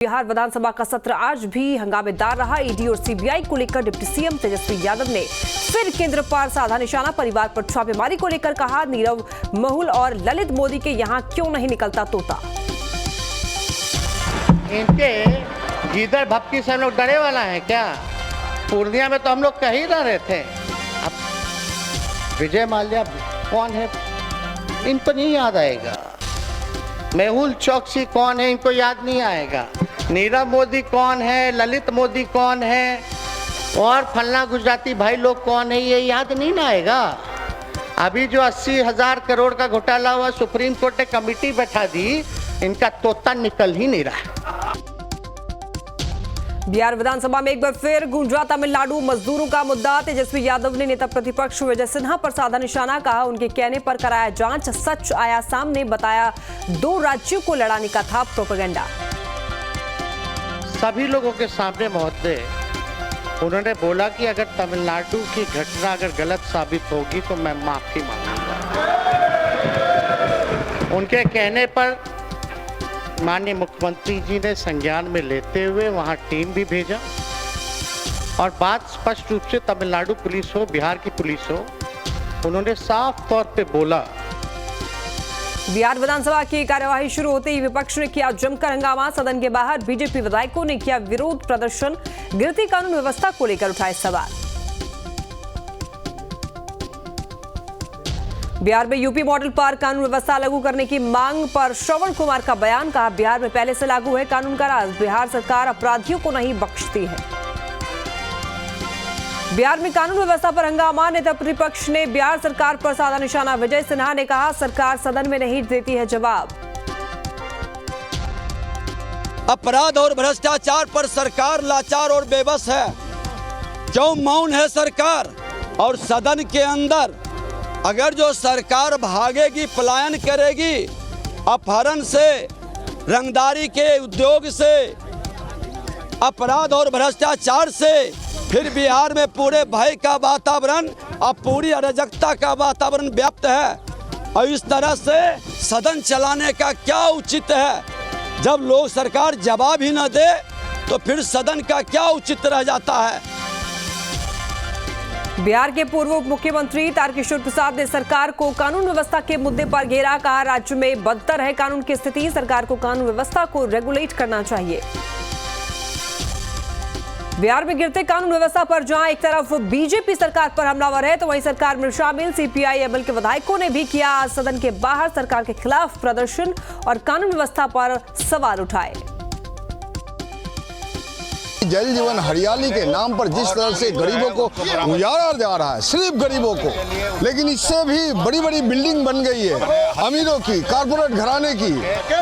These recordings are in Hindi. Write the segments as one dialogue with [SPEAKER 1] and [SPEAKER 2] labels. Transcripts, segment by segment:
[SPEAKER 1] बिहार विधानसभा का सत्र आज भी हंगामेदार रहा। ईडी और सीबीआई को लेकर डिप्टी सीएम तेजस्वी यादव ने फिर केंद्र पर साधा निशाना। परिवार पर छापेमारी को लेकर कहा, नीरव मोहुल और ललित मोदी के यहां क्यों नहीं निकलता तोता।
[SPEAKER 2] इनके गीदड़ भपकी से हम लोग डरे वाला है क्या? पूर्णिया में तो हम लोग कह ही रहे थे। अब विजय माल्या कौन है इनको नहीं याद आएगा, मेहुल चौकसी कौन है इनको याद नहीं आएगा, नीरव मोदी कौन है, ललित मोदी कौन है और फलना गुजराती भाई लोग कौन है, ये याद नहीं ना आएगा। अभी जो 80,000 करोड़ का घोटाला हुआ, सुप्रीम कोर्ट ने कमेटी बैठा दी, इनका तोता निकल ही नहीं रहा।
[SPEAKER 1] बिहार विधानसभा में एक बार फिर गूंजा तमिलनाडु मजदूरों का मुद्दा। तेजस्वी यादव ने नेता प्रतिपक्ष विजय सिन्हा पर साधा निशाना। कहा, उनके कहने पर कराया जांच, सच आया सामने। बताया 2 राज्यों को लड़ाने का था प्रोपेगेंडा।
[SPEAKER 2] सभी लोगों के सामने महोदय उन्होंने बोला कि अगर तमिलनाडु की घटना अगर गलत साबित होगी तो मैं माफी मांगूंगा। उनके कहने पर माननीय मुख्यमंत्री जी ने संज्ञान में लेते हुए वहां टीम भी भेजा और बात स्पष्ट रूप से तमिलनाडु पुलिस हो, बिहार की पुलिस हो, उन्होंने साफ तौर पे बोला।
[SPEAKER 1] बिहार विधानसभा की कार्यवाही शुरू होते ही विपक्ष ने किया जमकर हंगामा। सदन के बाहर बीजेपी विधायकों ने किया विरोध प्रदर्शन। गिरती कानून व्यवस्था को लेकर उठाए सवाल। बिहार में यूपी मॉडल पर कानून व्यवस्था लागू करने की मांग पर श्रवण कुमार का बयान। कहा, बिहार में पहले से लागू है कानून का राज, बिहार सरकार अपराधियों को नहीं बख्शती है। बिहार में कानून व्यवस्था पर हंगामा। नेता प्रतिपक्ष ने बिहार सरकार पर साधा निशाना। विजय सिन्हा ने कहा, सरकार सदन में नहीं देती है जवाब।
[SPEAKER 3] अपराध और भ्रष्टाचार पर सरकार लाचार और बेबस है। क्यों मौन है सरकार? और सदन के अंदर अगर जो सरकार भागेगी, पलायन करेगी, अपहरण से, रंगदारी के उद्योग से, अपराध और भ्रष्टाचार से, फिर बिहार में पूरे भय का वातावरण और पूरी अराजकता का वातावरण व्याप्त है। और इस तरह से सदन चलाने का क्या उचित है? जब लोग सरकार जवाब ही न दे तो फिर सदन का क्या उचित रह जाता है?
[SPEAKER 1] बिहार के पूर्व उप मुख्यमंत्री तारकिशोर प्रसाद ने सरकार को कानून व्यवस्था के मुद्दे पर घेरा। कहा, राज्य में बदतर है कानून की स्थिति, सरकार को कानून व्यवस्था को रेगुलेट करना चाहिए। बिहार में गिरते कानून व्यवस्था पर जहां एक तरफ बीजेपी सरकार पर हमलावर है, तो वहीं सरकार में शामिल सीपीआई एमएल के विधायकों ने भी किया आज सदन के बाहर सरकार के खिलाफ प्रदर्शन और कानून व्यवस्था पर सवाल उठाए।
[SPEAKER 4] जल जीवन हरियाली के नाम पर जिस तरह से गरीबों को उजाड़ा जा रहा है, सिर्फ गरीबों को, लेकिन इससे भी बड़ी बड़ी बिल्डिंग बन गई है, अमीरों की, कारपोरेट घराने की,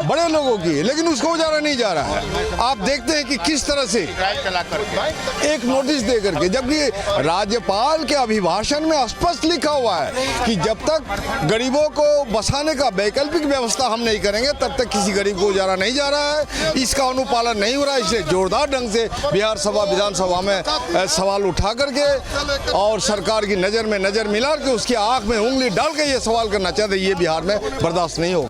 [SPEAKER 4] बड़े लोगों की, लेकिन उसको उजाड़ा नहीं जा रहा है। आप देखते हैं कि किस तरह से एक नोटिस दे करके, जबकि राज्यपाल के अभिभाषण में स्पष्ट लिखा हुआ है कि जब तक गरीबों को बसाने का वैकल्पिक व्यवस्था हम नहीं करेंगे तब तक किसी गरीब को उजाड़ा नहीं जा रहा है। इसका अनुपालन नहीं हो रहा है, इसलिए जोरदार ढंग से बिहार सभा विधानसभा में सवाल उठा करके और सरकार की नजर में नजर मिला के उसकी आंख में उंगली डाल के ये सवाल करना चाहते, ये बिहार में बर्दाश्त नहीं हो।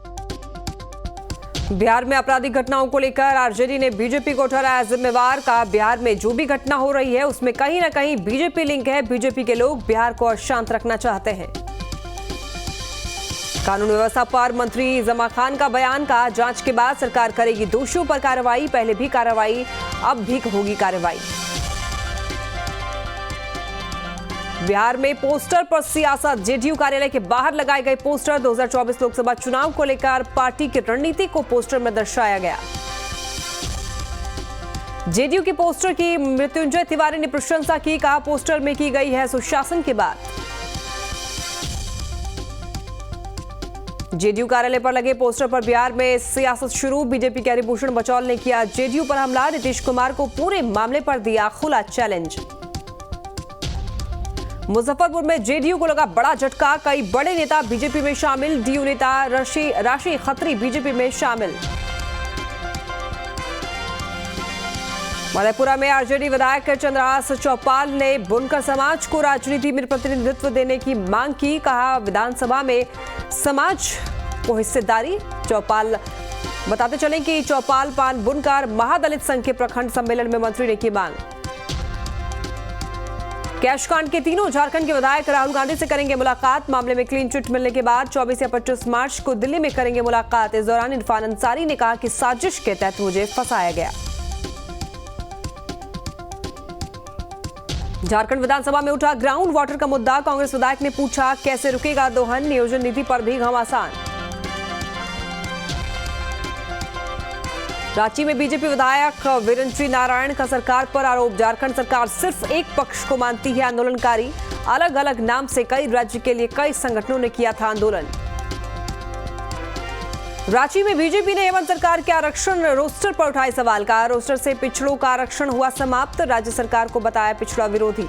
[SPEAKER 1] बिहार में आपराधिक घटनाओं को लेकर आरजेडी ने बीजेपी को ठहराया जिम्मेवार। कहा, बिहार में जो भी घटना हो रही है उसमें कहीं ना कहीं बीजेपी लिंक है। बीजेपी के लोग बिहार को अशांत रखना चाहते हैं। कानून व्यवस्था पर मंत्री जमा खान का बयान। कहा, जांच के बाद सरकार करेगी दोषियों पर कार्रवाई। पहले भी कार्रवाई, अब भी होगी कार्रवाई। बिहार में पोस्टर पर सियासत। जेडीयू कार्यालय के बाहर लगाए गए पोस्टर। 2024 लोकसभा चुनाव को लेकर पार्टी की रणनीति को पोस्टर में दर्शाया गया। जेडीयू के पोस्टर की मृत्युंजय तिवारी ने प्रशंसा की। कहा, पोस्टर में की गई है सुशासन की बात। जेडीयू कार्यालय पर लगे पोस्टर पर बिहार में सियासत शुरू। बीजेपी के हरिभूषण बचौल ने किया जेडीयू पर हमला। नीतीश कुमार को पूरे मामले पर दिया खुला चैलेंज। मुजफ्फरपुर में जेडीयू को लगा बड़ा झटका। कई बड़े नेता बीजेपी में शामिल। डीयू नेता राशि खत्री बीजेपी में शामिल। मधेपुरा में आरजेडी विधायक चंद्रहास चौपाल ने बुनकर समाज को राजनीति में प्रतिनिधित्व देने की मांग की। कहा, विधानसभा में समाज को हिस्सेदारी। चौपाल बताते चलें कि चौपाल पान बुनकर महादलित संघ के प्रखंड सम्मेलन में मंत्री ने की मांग। कैश कांड के तीनों झारखंड के विधायक राहुल गांधी से करेंगे मुलाकात। मामले में क्लीन चिट मिलने के बाद 24 या 25 मार्च को दिल्ली में करेंगे मुलाकात। इस दौरान इरफान अंसारी ने कहा कि साजिश के तहत मुझे फंसाया गया। झारखंड विधानसभा में उठा ग्राउंड वाटर का मुद्दा। कांग्रेस विधायक ने पूछा कैसे रुकेगा दोहन, नियोजन नीति पर भी घमासान। रांची में बीजेपी विधायक वीरेंद्र नारायण का सरकार पर आरोप। झारखंड सरकार सिर्फ एक पक्ष को मानती है आंदोलनकारी। अलग अलग नाम से कई राज्य के लिए कई संगठनों ने किया था आंदोलन। रांची में बीजेपी ने हेमंत सरकार के आरक्षण रोस्टर पर उठाए सवाल। का रोस्टर से पिछड़ों का आरक्षण हुआ समाप्त। राज्य सरकार को बताया पिछड़ा विरोधी।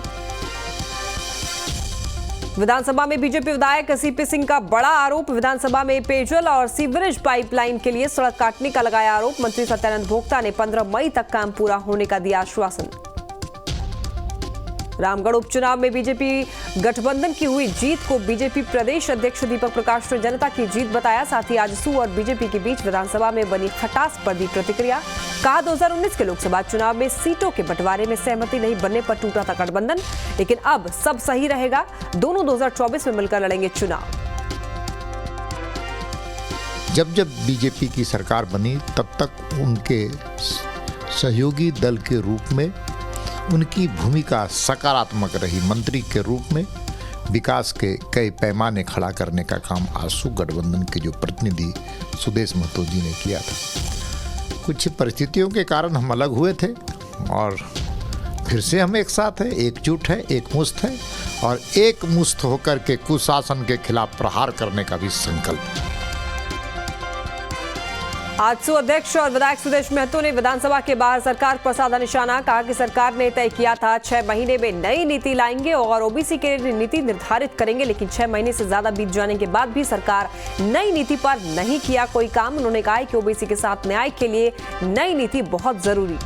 [SPEAKER 1] विधानसभा में बीजेपी विधायक सीपी सिंह का बड़ा आरोप। विधानसभा में पेयजल और सीवरेज पाइपलाइन के लिए सड़क काटने का लगाया आरोप। मंत्री सत्यानंद भोक्ता ने 15 मई तक काम पूरा होने का दिया आश्वासन। रामगढ़ उपचुनाव में बीजेपी गठबंधन की हुई जीत को बीजेपी प्रदेश अध्यक्ष दीपक प्रकाश ने जनता की जीत बताया। साथ ही आजसू और बीजेपी के बीच विधानसभा में बनी खटास पर दी प्रतिक्रिया। कहा 2019 के लोकसभा चुनाव में सीटों के बंटवारे में सहमति नहीं बनने पर टूटा था गठबंधन, लेकिन अब सब सही रहेगा। दोनों 2024 में मिलकर लड़ेंगे चुनाव।
[SPEAKER 5] जब जब बीजेपी की सरकार बनी तब तक उनके सहयोगी दल के रूप में उनकी भूमिका सकारात्मक रही। मंत्री के रूप में विकास के कई पैमाने खड़ा करने का काम आजसू गठबंधन के जो प्रतिनिधि सुदेश महतो जी ने किया था। कुछ परिस्थितियों के कारण हम अलग हुए थे और फिर से हम एक साथ हैं, एकजुट है, एक मुश्त है और एक मुश्त होकर के कुशासन के खिलाफ प्रहार करने का भी संकल्प है।
[SPEAKER 1] आजसू अध्यक्ष और विधायक सुदेश महतो ने विधानसभा के बाहर सरकार पर साधा निशाना। कहा कि सरकार ने तय किया था 6 महीने में नई नीति लाएंगे और ओबीसी के लिए नीति निर्धारित करेंगे, लेकिन 6 महीने से ज्यादा बीत जाने के बाद भी सरकार नई नीति पर नहीं किया कोई काम। उन्होंने कहा कि ओबीसी के साथ न्याय के लिए नई नीति बहुत जरूरी।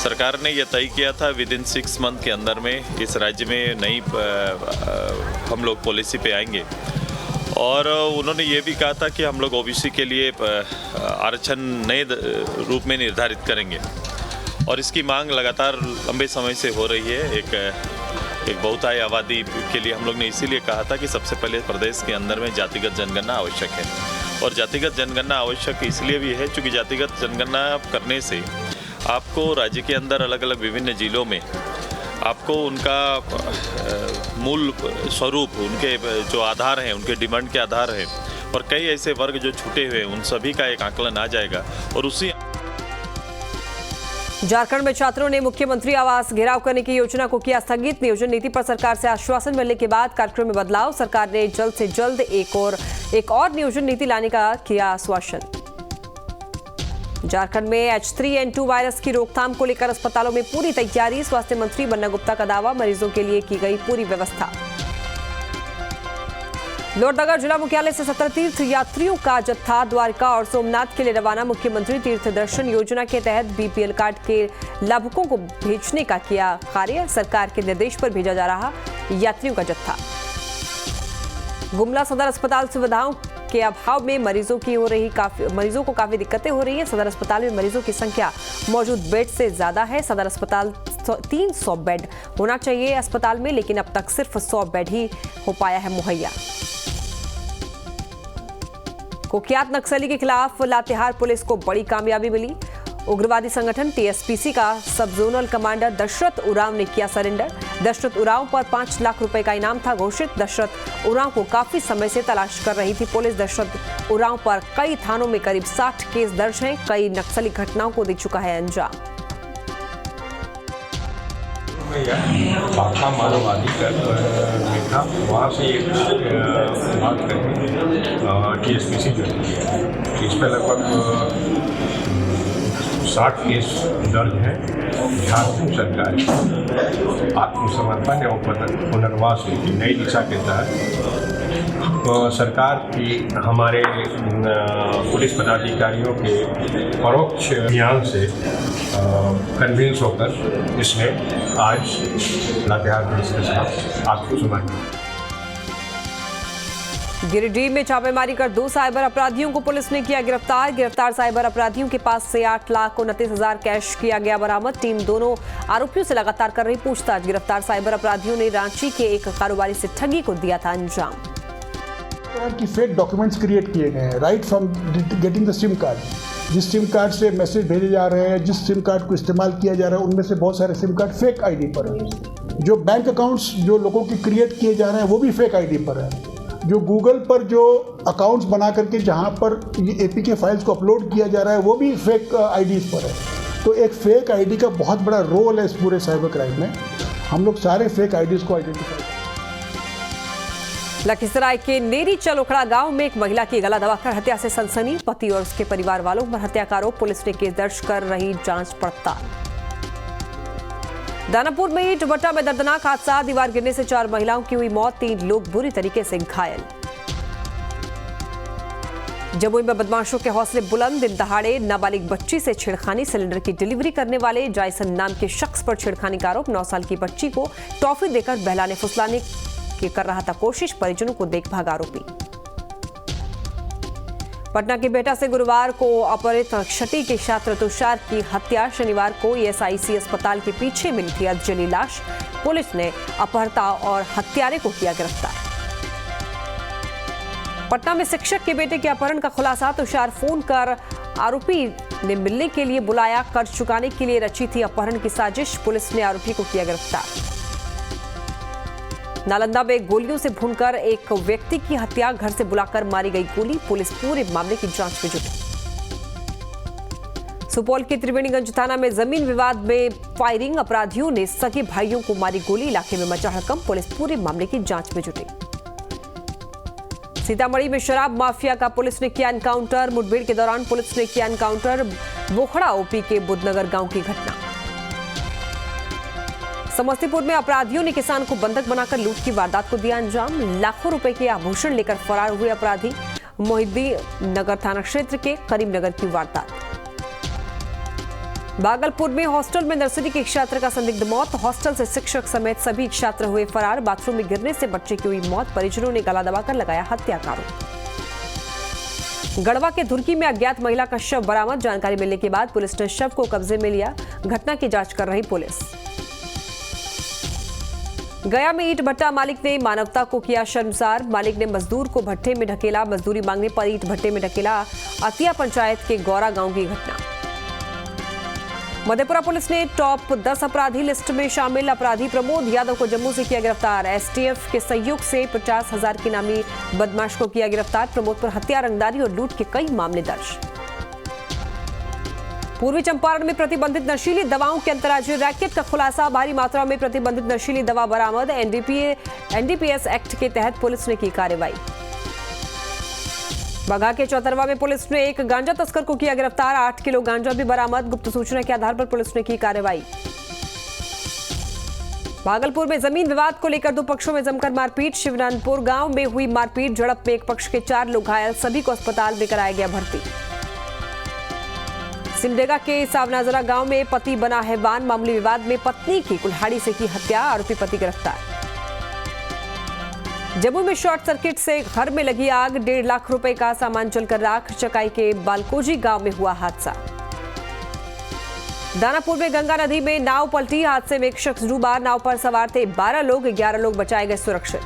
[SPEAKER 6] सरकार ने यह तय किया था विद इन 6 मंथ के अंदर में इस राज्य में नई हम लोग पॉलिसी पे आएंगे और उन्होंने ये भी कहा था कि हम लोग ओबीसी के लिए आरक्षण नए रूप में निर्धारित करेंगे और इसकी मांग लगातार लंबे समय से हो रही है। एक बहुतायत आबादी के लिए हम लोग ने इसीलिए कहा था कि सबसे पहले प्रदेश के अंदर में जातिगत जनगणना आवश्यक है और जातिगत जनगणना आवश्यक इसलिए भी है क्योंकि जातिगत जनगणना करने से आपको राज्य के अंदर अलग अलग विभिन्न जिलों में आपको उनका मूल स्वरूप, उनके जो आधार हैं, उनके डिमांड के आधार हैं और कई ऐसे वर्ग जो छूटे हुए उन सभी का एक आकलन आ जाएगा और उसी।
[SPEAKER 1] झारखंड में छात्रों ने मुख्यमंत्री आवास घेराव करने की योजना को किया स्थगित। नियोजन नीति पर सरकार से आश्वासन मिलने के बाद कार्यक्रम में बदलाव। सरकार ने जल्द से जल्द एक और नियोजन नीति लाने का किया आश्वासन। झारखंड में H3N2 वायरस की रोकथाम को लेकर अस्पतालों में पूरी तैयारी। स्वास्थ्य मंत्री बन्ना गुप्ता का दावा, मरीजों के लिए की गई पूरी व्यवस्था। लोहरदगा जिला मुख्यालय से 17 तीर्थ यात्रियों का जत्था द्वारका और सोमनाथ के लिए रवाना। मुख्यमंत्री तीर्थ दर्शन योजना के तहत BPL कार्ड के लाभुकों को भेजने का किया कार्य। सरकार के निर्देश पर भेजा जा रहा यात्रियों का जत्था। गुमला सदर अस्पताल सुविधाओं के अभाव में मरीजों को काफी दिक्कतें हो रही है। सदर अस्पताल में मरीजों की संख्या मौजूद बेड से ज्यादा है। सदर अस्पताल 300 बेड होना चाहिए अस्पताल में, लेकिन अब तक सिर्फ 100 बेड ही हो पाया है मुहैया। कुख्यात नक्सली के खिलाफ लातेहार पुलिस को बड़ी कामयाबी मिली। उग्रवादी संगठन TSPC का सब जोनल कमांडर दशरथ उरांव ने किया सरेंडर। दशरथ उरांव पर 5 लाख रुपए का इनाम था घोषित। दशरथ उरांव को काफी समय से तलाश कर रही थी पुलिस। दशरथ उरांव पर कई थानों में करीब 60 केस दर्ज हैं। कई नक्सली घटनाओं को दे चुका है अंजाम।
[SPEAKER 7] पाखा माओवादी था, वहाँ से एक बात करके TSPC जो है इस पर लगभग 60 केस दर्ज हैं। झारखंड सरकार आत्मसमर्पण एवं पुनर्वास की नई दिशा के तहत सरकार की हमारे पुलिस पदाधिकारियों के परोक्ष अभियान से कन्विंस होकर इसने आज लातेहार पुलिस के साथ आत्मसमर्पण।
[SPEAKER 1] गिरिडीह में छापेमारी कर 2 साइबर अपराधियों को पुलिस ने किया गिरफ्तार। गिरफ्तार साइबर अपराधियों के पास से 8,29,000 कैश किया गया बरामद। टीम दोनों आरोपियों से लगातार कर रही पूछताछ। गिरफ्तार साइबर अपराधियों ने रांची के एक कारोबारी से ठगी को दिया था अंजाम।
[SPEAKER 8] कि फेक डॉक्यूमेंट्स क्रिएट किए गए हैं right from getting the SIM card. जिस सिम कार्ड से मैसेज भेजे जा रहे हैं, जिस सिम कार्ड को इस्तेमाल किया जा रहा है, उनमें से बहुत सारे सिम कार्ड फेक आईडी पर है। जो बैंक अकाउंट्स जो लोगों के क्रिएट किए जा रहे हैं वो भी फेक आईडी पर है। जो गूगल पर जो अकाउंट्स बना करके जहां पर ये एपीके फाइल्स को अपलोड किया जा रहा है वो भी फेक आईडीज पर है। तो एक फेक आईडी का बहुत बड़ा रोल है इस पूरे साइबर क्राइम में। हम लोग सारे फेक आईडीज को आइडेंटिफाई।
[SPEAKER 1] लखीसराय के नेरी चलोखड़ा गांव में एक महिला की गला दबाकर हत्या से सनसनी। पति और उसके परिवार वालों पर हत्या का आरोप। पुलिस ने केस दर्ज कर रही जांच पड़ताल। दानापुर में ईंट भट्टा में दर्दनाक हादसा। दीवार गिरने से 4 महिलाओं की हुई मौत, 3 लोग बुरी तरीके से घायल। जमुई में बदमाशों के हौसले बुलंद। दिन दहाड़े नाबालिग बच्ची से छेड़खानी। सिलेंडर की डिलीवरी करने वाले जायसन नाम के शख्स पर छेड़खानी का आरोप। 9 साल की बच्ची को टॉफी देकर बहलाने फुसलाने की कर रहा था कोशिश। परिजनों को देख भागा आरोपी। पटना के बेटा से गुरुवार को अपहृत छठी के छात्र तुषार की हत्या। शनिवार को ईएसआईसी अस्पताल के पीछे मिली थी अधजली लाश। पुलिस ने अपहर्ता और हत्यारे को किया गिरफ्तार। पटना में शिक्षक के बेटे के अपहरण का खुलासा। तुषार फोन कर आरोपी ने मिलने के लिए बुलाया। कर्ज चुकाने के लिए रची थी अपहरण की साजिश। पुलिस ने आरोपी को किया गिरफ्तार। नालंदा में गोलियों से भूनकर एक व्यक्ति की हत्या। घर से बुलाकर मारी गई गोली। पुलिस पूरे मामले की जांच में जुटी। सुपौल के त्रिवेणीगंज थाना में जमीन विवाद में फायरिंग। अपराधियों ने सगे भाइयों को मारी गोली। इलाके में मचा हड़कंप। पुलिस पूरे मामले की जांच में जुटी। सीतामढ़ी में शराब माफिया का पुलिस ने किया एनकाउंटर। मुठभेड़ के दौरान पुलिस ने किया एनकाउंटर। बोखड़ा ओपी के बुद्धनगर गांव की घटना। समस्तीपुर में अपराधियों ने किसान को बंधक बनाकर लूट की वारदात को दिया अंजाम। लाखों रुपए के आभूषण लेकर फरार हुए अपराधी। मोहिद्दीन नगर थाना क्षेत्र के करीमनगर की वारदात। भागलपुर में हॉस्टल में नर्सरी के एक छात्र का संदिग्ध मौत। हॉस्टल से शिक्षक समेत सभी छात्र हुए फरार। बाथरूम में गिरने से बच्चे की हुई मौत। परिजनों ने गला दबाकर लगाया हत्या का आरोप। गढ़वा के धुरकी में अज्ञात महिला का शव बरामद। जानकारी मिलने के बाद पुलिस ने शव को कब्जे में लिया। घटना की जांच कर रही पुलिस। गया में ईंट भट्टा मालिक ने मानवता को किया शर्मसार। मालिक ने मजदूर को भट्टे में ढकेला। मजदूरी मांगने पर ईंट भट्टे में ढकेला। अतिया पंचायत के गौरा गांव की घटना। मधेपुरा पुलिस ने टॉप 10 अपराधी लिस्ट में शामिल अपराधी प्रमोद यादव को जम्मू से किया गिरफ्तार। एसटीएफ के सहयोग से 50,000 की नामी बदमाश को किया गिरफ्तार। प्रमोद पर हत्या, रंगदारी और लूट के कई मामले दर्ज। पूर्वी चंपारण में प्रतिबंधित नशीली दवाओं के अंतर्राज्यीय रैकेट का खुलासा। भारी मात्रा में प्रतिबंधित नशीली दवा बरामद। एनडीपीएस एक्ट के तहत पुलिस ने की कार्रवाई। बगहा के चौतरवा में पुलिस ने एक गांजा तस्कर को किया गिरफ्तार। 8 किलो गांजा भी बरामद। गुप्त सूचना के आधार पर पुलिस ने की कार्रवाई। भागलपुर में जमीन विवाद को लेकर 2 पक्षों में जमकर मारपीट। शिवनानपुर गांव में हुई मारपीट झड़प में एक पक्ष के 4 लोग घायल। सभी को अस्पताल में कराया गया भर्ती। सिमडेगा के सावनाजरा गांव में पति बना हैवान। मामूली विवाद में पत्नी की कुल्हाड़ी से की हत्या। आरोपी पति गिरफ्तार। जम्मू में शॉर्ट सर्किट से घर में लगी आग। 1.5 लाख रुपए का सामान जलकर राख। चकाई के बालकोजी गांव में हुआ हादसा। दानापुर में गंगा नदी में नाव पलटी। हादसे में एक शख्स डूबा। नाव पर सवार थे 12 लोग। 11 लोग बचाए गए सुरक्षित।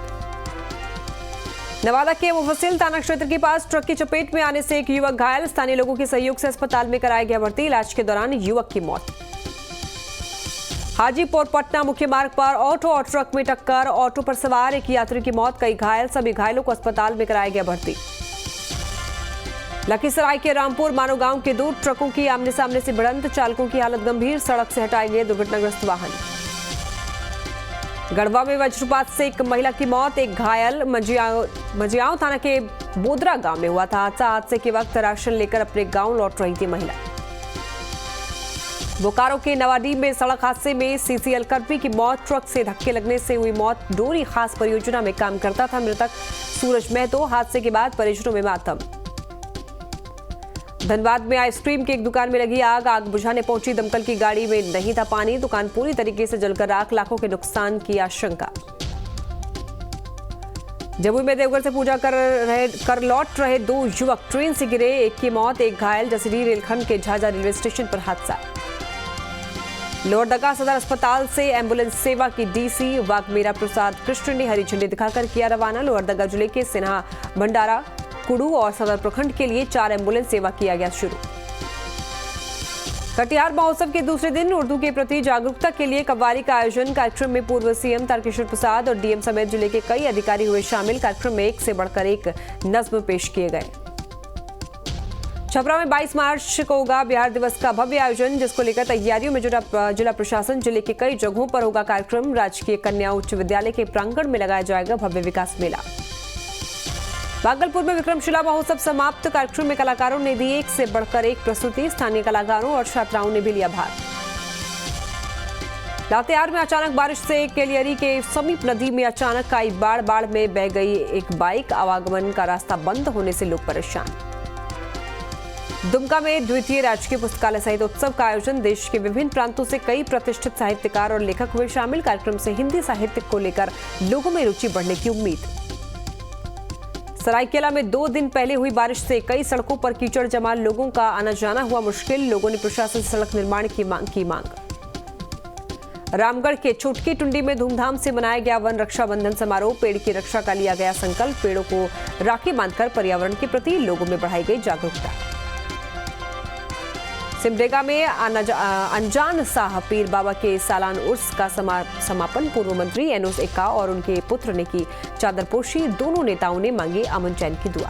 [SPEAKER 1] नवादा के मुफस्सिल थाना क्षेत्र के पास ट्रक की चपेट में आने से एक युवक घायल। स्थानीय लोगों के सहयोग से अस्पताल में कराया गया भर्ती। इलाज के दौरान युवक की मौत। हाजीपुर पटना मुख्य मार्ग पर ऑटो और ट्रक में टक्कर। ऑटो पर सवार एक यात्री की मौत, कई घायल। सभी घायलों को अस्पताल में कराया गया भर्ती। लखीसराय के रामपुर मानो गांव के 2 ट्रकों की आमने सामने से भिड़ंत। चालकों की हालत गंभीर। सड़क से हटाए गए दुर्घटनाग्रस्त वाहन। गढ़वा में वज्रपात से एक महिला की मौत, एक घायल। मजियाओं थाना के बोदरा गांव में हुआ था हादसा। हादसे के वक्त राशन लेकर अपने गांव लौट रही थी महिला। बोकारो के नवाडीह में सड़क हादसे में सीसीएल कर्मी की मौत। ट्रक से धक्के लगने से हुई मौत। डोरी खास परियोजना में काम करता था मृतक सूरज महतो। हादसे के बाद परिजनों में मातम। धनबाद में आइसक्रीम की एक दुकान में लगी आग। आग बुझाने पहुंची दमकल की गाड़ी में नहीं था पानी। दुकान पूरी तरीके से जलकर राख। लाखों के नुकसान की आशंका। जमुई में देवघर से पूजा कर लौट रहे 2 युवक ट्रेन से गिरे, एक की मौत, एक घायल। जसरी रेलखंड के झाझा रेलवे स्टेशन पर हादसा। लोहरदगा सदर अस्पताल से एम्बुलेंस सेवा की डीसी वाघमेरा प्रसाद कृष्ण ने हरी झंडी दिखाकर किया रवाना। लोहरदगा जिले के सिन्हा, भंडारा, कुड़ू और सदर प्रखंड के लिए 4 एम्बुलेंस सेवा किया गया शुरू। कटिहार महोत्सव के दूसरे दिन उर्दू के प्रति जागरूकता के लिए कव्वाली का आयोजन। कार्यक्रम में पूर्व सीएम तारकिशोर प्रसाद और डीएम समेत जिले के कई अधिकारी हुए शामिल। कार्यक्रम में एक से बढ़कर एक नज्म पेश किए गए। छपरा में 22 मार्च को होगा बिहार दिवस का भव्य आयोजन, जिसको लेकर तैयारियों में जुटा जिला प्रशासन। जिले के कई जगहों पर होगा कार्यक्रम। राजकीय कन्या उच्च विद्यालय के प्रांगण में लगाया जाएगा भव्य विकास मेला। भागलपुर में विक्रमशिला महोत्सव समाप्त। कार्यक्रम में कलाकारों ने दी एक से बढ़कर एक प्रस्तुति। स्थानीय कलाकारों और छात्राओं ने भी लिया भाग। लातेहार में अचानक बारिश से केलियरी के समीप नदी में अचानक आई बाढ़ में बह गई एक बाइक। आवागमन का रास्ता बंद होने से लोग परेशान। दुमका में द्वितीय राजकीय पुस्तकालय साहित्य उत्सव का आयोजन। देश के विभिन्न प्रांतों से कई प्रतिष्ठित साहित्यकार और लेखक हुए शामिल। कार्यक्रम से हिंदी साहित्य को लेकर लोगों में रुचि बढ़ने की उम्मीद। सरायकेला में 2 दिन पहले हुई बारिश से कई सड़कों पर कीचड़ जमा, लोगों का आना जाना हुआ मुश्किल। लोगों ने प्रशासन से सड़क निर्माण की मांग। रामगढ़ के छोटकी टुंडी में धूमधाम से मनाया गया वन रक्षाबंधन समारोह। पेड़ की रक्षा का लिया गया संकल्प। पेड़ों को राखी बांधकर पर्यावरण के प्रति लोगों में बढ़ाई गई जागरूकता। सिमडेगा में अनजान शाह पीर बाबा के सालान उर्स का समापन। पूर्व मंत्री एनोस एक्का और उनके पुत्र ने की चादरपोशी। दोनों नेताओं ने मांगी अमन चैन की दुआ।